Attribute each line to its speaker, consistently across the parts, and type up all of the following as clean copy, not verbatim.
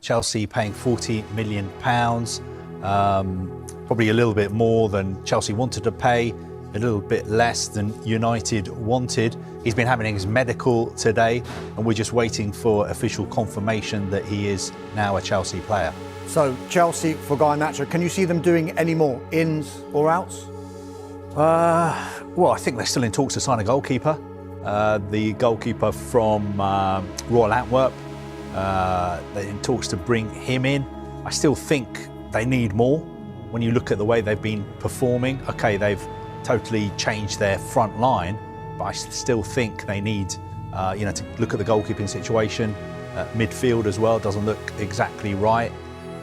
Speaker 1: Chelsea paying £40 million, probably a little bit more than Chelsea wanted to pay, a little bit less than United wanted. He's been having his medical today, and we're just waiting for official confirmation that he is now a Chelsea player.
Speaker 2: So, Chelsea for Garnacho, can you see them doing any more ins or outs?
Speaker 1: Well, I think they're still in talks to sign a goalkeeper. The goalkeeper from Royal Antwerp, they're in talks to bring him in. I still think they need more. When you look at the way they've been performing, okay, they've totally changed their front line, but I still think they need, to look at the goalkeeping situation. Midfield as well doesn't look exactly right,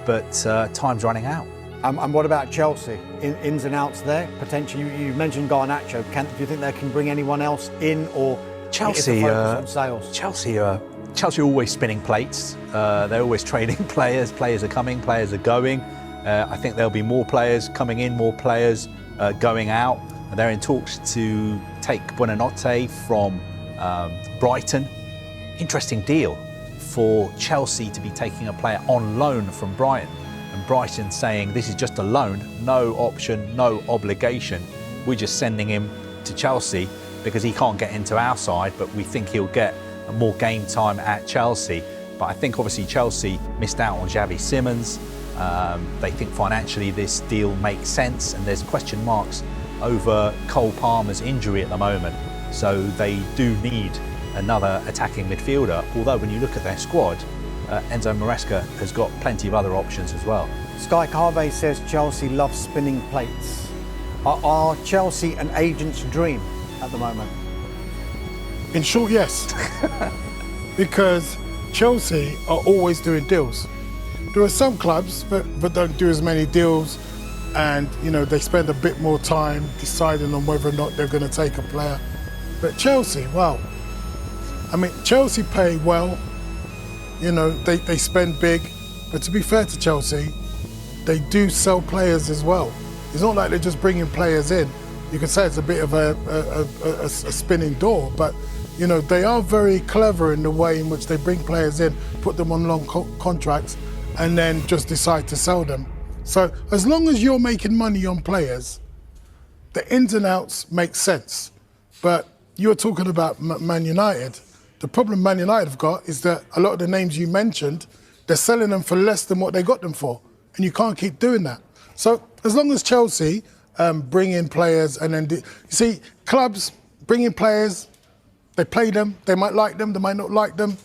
Speaker 1: but time's running out.
Speaker 2: And what about Chelsea? Ins and outs there, potentially. You mentioned Garnacho. Do you think they can bring anyone else in, or
Speaker 1: Chelsea?
Speaker 2: On sales?
Speaker 1: Chelsea are always spinning plates. They're always trading players. Players are coming, players are going. I think there'll be more players coming in, more players going out. They're in talks to take Buonanotte from Brighton. Interesting deal for Chelsea to be taking a player on loan from Brighton. And Brighton saying this is just a loan, no option, no obligation. We're just sending him to Chelsea because he can't get into our side, but we think he'll get more game time at Chelsea. But I think obviously Chelsea missed out on Xabi Simons. They think financially this deal makes sense, and there's question marks over Cole Palmer's injury at the moment. So they do need another attacking midfielder, although when you look at their squad, Enzo Maresca has got plenty of other options as well.
Speaker 2: Sky Carvey says Chelsea loves spinning plates. Are Chelsea an agent's dream at the moment?
Speaker 3: In short, yes. Because Chelsea are always doing deals. There are some clubs that don't do as many deals, and they spend a bit more time deciding on whether or not they're going to take a player. But Chelsea, wow. I mean, Chelsea pay well. They spend big, but to be fair to Chelsea, they do sell players as well. It's not like they're just bringing players in. You could say it's a bit of a spinning door, but they are very clever in the way in which they bring players in, put them on long contracts, and then just decide to sell them. So as long as you're making money on players, the ins and outs make sense. But you're talking about Man United. The problem Man United have got is that a lot of the names you mentioned, they're selling them for less than what they got them for. And you can't keep doing that. So as long as Chelsea bring in players and then... you see, clubs bring in players, they play them, they might like them, they might not like them.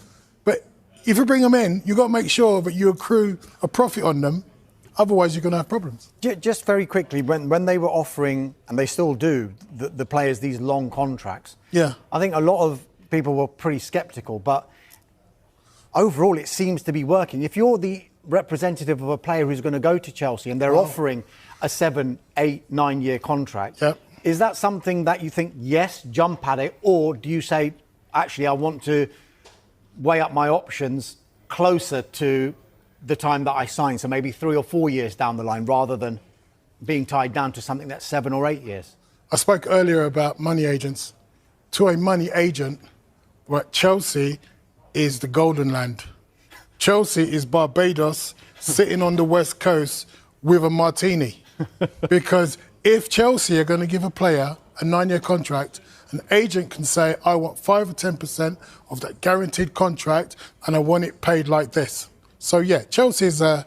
Speaker 3: But if you bring them in, you've got to make sure that you accrue a profit on them. Otherwise, you're going to have problems.
Speaker 2: Just very quickly, when they were offering, and they still do, the players these long contracts,
Speaker 3: yeah,
Speaker 2: I think a lot of people were pretty sceptical, but overall it seems to be working. If you're the representative of a player who's going to go to Chelsea and they're offering a 7, 8, 9 year contract, is that something that you think, yes, jump at it, or do you say, actually, I want to weigh up my options closer to the time that I sign, so maybe 3 or 4 years down the line, rather than being tied down to something that's 7 or 8 years?
Speaker 3: I spoke earlier about money agents. To a money agent, Chelsea is the golden land. Chelsea is Barbados sitting on the West Coast with a martini. Because if Chelsea are going to give a player a 9-year contract, an agent can say, I want 5 or 10% of that guaranteed contract and I want it paid like this. So yeah, Chelsea is a